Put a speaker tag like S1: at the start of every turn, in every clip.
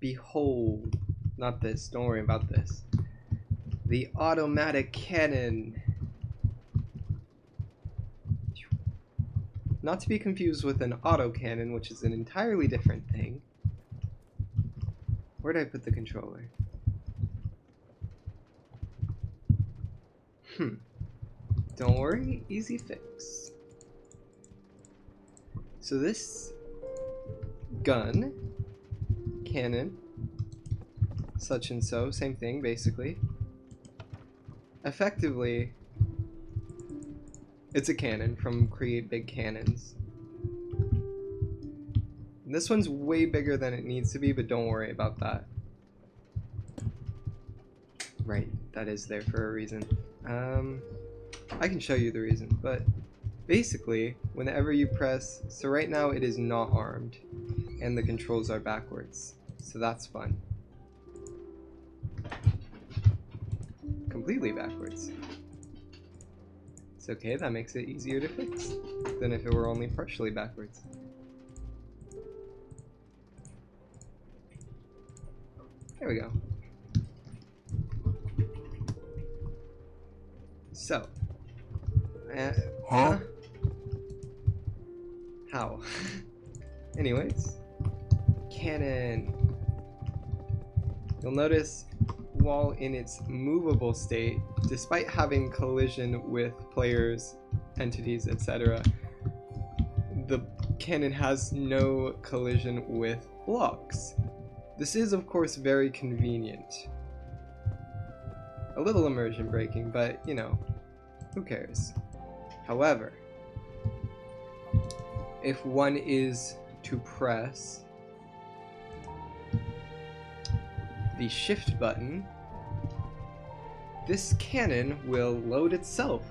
S1: behold, not this, don't worry about this. The automatic cannon. Not to be confused with an autocannon, which is an entirely different thing. Where did I put the controller? Don't worry, easy fix. So this gun, cannon, such and so, same thing basically. Effectively, it's a cannon from Create Big Cannons. This one's way bigger than it needs to be, but don't worry about that. Right, that is there for a reason. I can show you the reason, but basically, whenever you press, so right now it is not armed, and the controls are backwards, so that's fun. Completely backwards. It's okay, that makes it easier to fix than if it were only partially backwards. There we go. So, huh? How? Anyways, cannon. You'll notice while in its movable state, despite having collision with players, entities, etc., the cannon has no collision with blocks. This is, of course, very convenient. A little immersion breaking, but, you know, who cares? However, if one is to press the shift button, this cannon will load itself.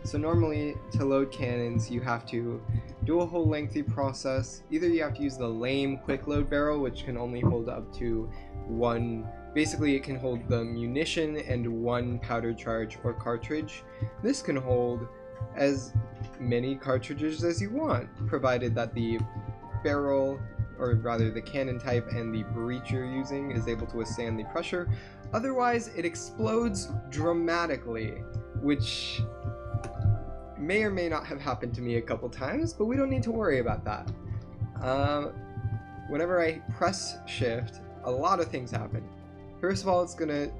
S1: So normally, to load cannons, you have to do a whole lengthy process. Either you have to use the lame quick load barrel, which can only hold up to one. Basically, it can hold the munition and one powder charge or cartridge. This can hold as many cartridges as you want, provided that the barrel, or rather the cannon type, and the breech you're using is able to withstand the pressure. Otherwise, it explodes dramatically, which may or may not have happened to me a couple times, but we don't need to worry about that. Whenever I press shift, a lot of things happen. First of all, it's gonna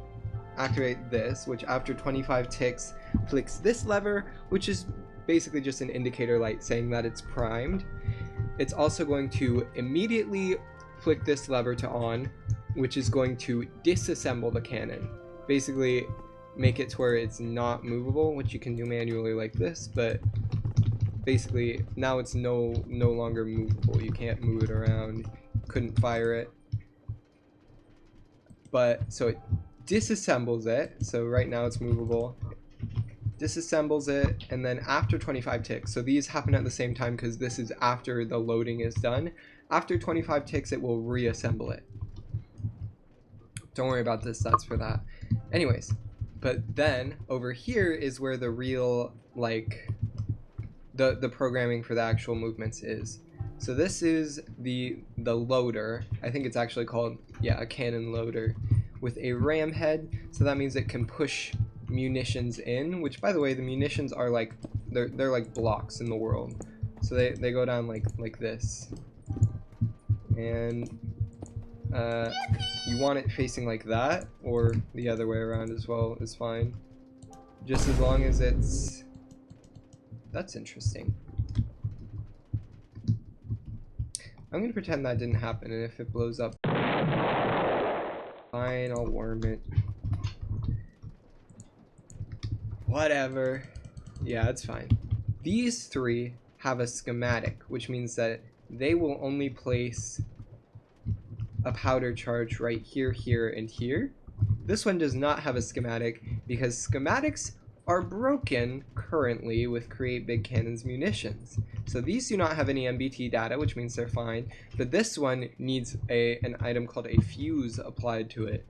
S1: activate this, which after 25 ticks flicks this lever, which is basically just an indicator light saying that it's primed. It's also going to immediately flick this lever to on, which is going to disassemble the cannon. Basically make it to where it's not movable, which you can do manually like this, but basically now it's no longer movable. You can't move it around, couldn't fire it. But so it disassembles it, so right now it's movable, disassembles it, and then after 25 ticks, so these happen at the same time because this is after the loading is done, after 25 ticks it will reassemble it. Don't worry about this, that's for that. Anyways, but then over here is where the real, like, the programming for the actual movements is. So this is the loader. I think it's actually called, yeah, a cannon loader with a ram head. So that means it can push munitions in, which, by the way, the munitions are like, they're like blocks in the world. So they go down like this. And you want it facing like that, or the other way around as well is fine. Just as long as it's... That's interesting. I'm gonna pretend that didn't happen, and if it blows up, fine, I'll worm it. Whatever. Yeah, it's fine. These three have a schematic, which means that they will only place a powder charge right here, here, and here. This one does not have a schematic because schematics are broken currently with Create Big Cannons munitions. So these do not have any MBT data, which means they're fine, but this one needs an item called a fuse applied to it,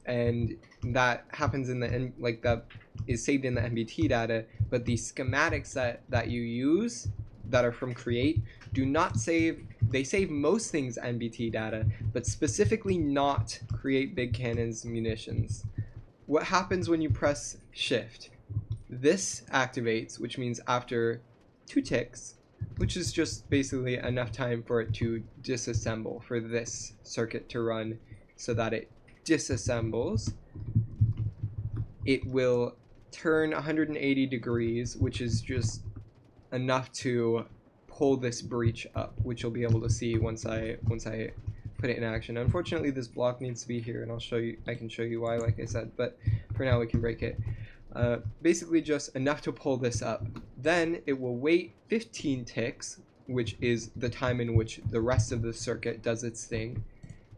S1: and that happens in the that is saved in the MBT data, but the schematics that you use that are from Create do not save they save most things NBT data, but specifically not Create Big Cannons munitions. What happens when you press shift? This activates, which means after 2 ticks, which is just basically enough time for it to disassemble, for this circuit to run so that it disassembles, it will turn 180 degrees, which is just enough to pull this breech up, which you'll be able to see once I put it in action. Unfortunately, this block needs to be here, and I can show you why, like I said, but for now we can break it. Basically just enough to pull this up. Then it will wait 15 ticks, which is the time in which the rest of the circuit does its thing.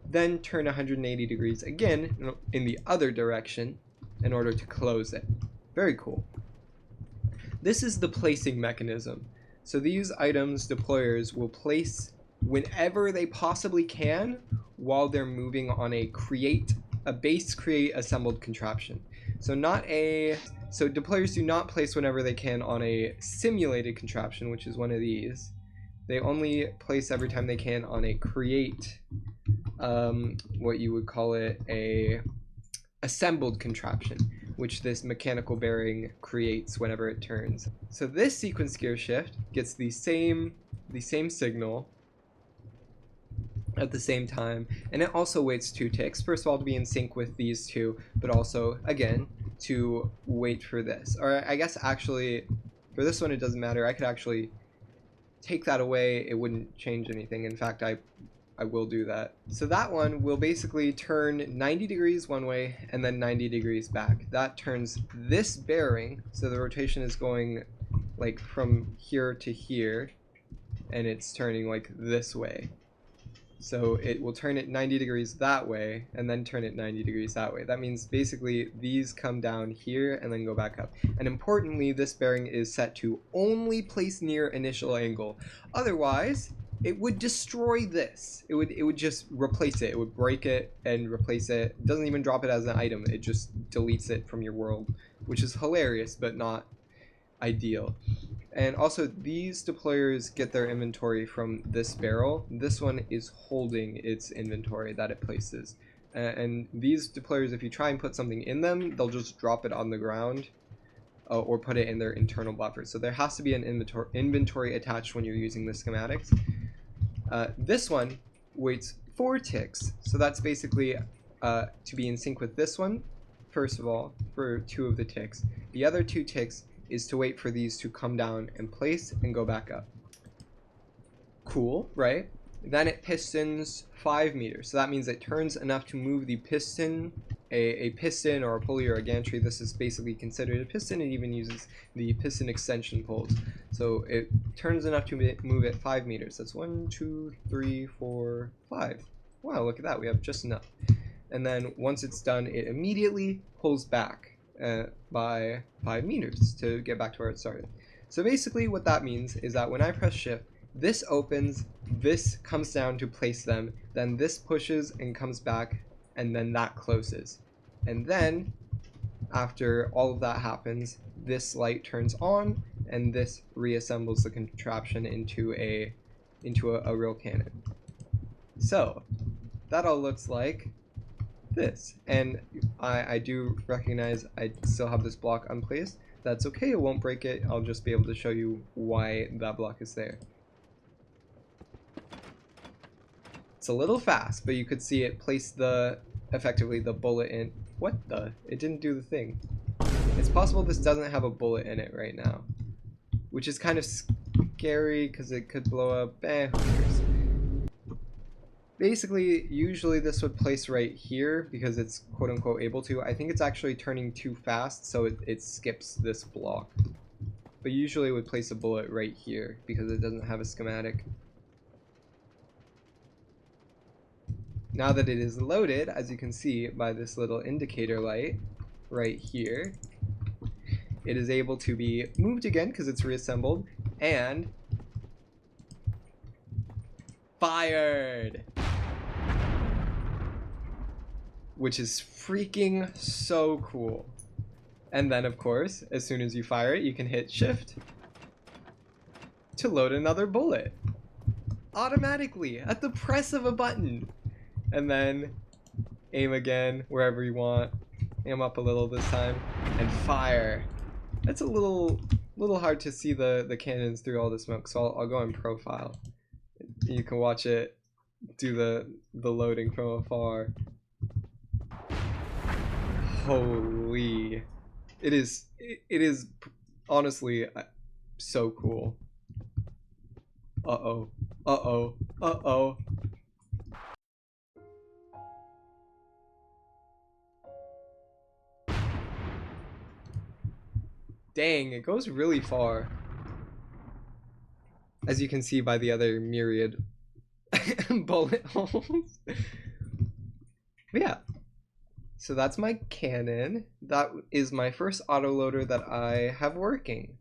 S1: Then turn 180 degrees again in the other direction in order to close it. Very cool. This is the placing mechanism. So these items deployers will place whenever they possibly can while they're moving on a base create assembled contraption. So deployers do not place whenever they can on a simulated contraption, which is one of these. They only place every time they can on a create, what you would call it, a assembled contraption, which this mechanical bearing creates whenever it turns. So this sequence gear shift gets the same signal at the same time, and it also waits 2 ticks, first of all to be in sync with these two, but also again to wait for this. Or I guess actually for this one it doesn't matter. I could actually take that away, it wouldn't change anything. In fact, I will do that. So that one will basically turn 90 degrees one way and then 90 degrees back. That turns this bearing, so the rotation is going like from here to here, and it's turning like this way. So it will turn it 90 degrees that way and then turn it 90 degrees that way. That means basically these come down here and then go back up. And importantly, this bearing is set to only place near initial angle. Otherwise, it would destroy this. It would just replace it. It would break it and replace it. It doesn't even drop it as an item. It just deletes it from your world, which is hilarious but not ideal. And also, these deployers get their inventory from this barrel. This one is holding its inventory that it places. And these deployers, if you try and put something in them, they'll just drop it on the ground or put it in their internal buffer. So there has to be an inventory attached when you're using the schematics. This one waits 4 ticks. So that's basically to be in sync with this one, first of all, for 2 of the ticks. The other 2 ticks is to wait for these to come down and place and go back up. Cool, right? Then it pistons 5 meters. So that means it turns enough to move the piston, a piston or a pulley or a gantry. This is basically considered a piston. It even uses the piston extension poles. So it turns enough to move it 5 meters. That's 1, 2, 3, 4, 5. Wow, look at that. We have just enough. And then once it's done, it immediately pulls back by 5 meters to get back to where it started. So basically what that means is that when I press shift, this opens, this comes down to place them, then this pushes and comes back, and then that closes. And then after all of that happens, this light turns on and this reassembles the contraption into a real cannon. So that all looks like this, and I do recognize I still have this block unplaced. That's okay, it won't break it. I'll just be able to show you why that block is there. It's a little fast, but you could see it place effectively the bullet in. What the? It didn't do the thing. It's possible this doesn't have a bullet in it right now, which is kind of scary because it could blow up. Who cares? Basically, usually this would place right here because it's quote-unquote able to. I think it's actually turning too fast, so it skips this block. But usually it would place a bullet right here because it doesn't have a schematic. Now that it is loaded, as you can see by this little indicator light right here, it is able to be moved again because it's reassembled, and fired! Which is freaking so cool. And then of course, as soon as you fire it, you can hit shift to load another bullet. automatically at the press of a button. And then aim again wherever you want. Aim up a little this time and fire. That's a little hard to see the cannons through all the smoke, so I'll go in profile. You can watch it do the loading from afar. Holy, it is honestly so cool. Uh-oh, uh-oh, uh-oh. Dang, it goes really far. As you can see by the other myriad bullet holes. But yeah. So that's my cannon. That is my first autoloader that I have working.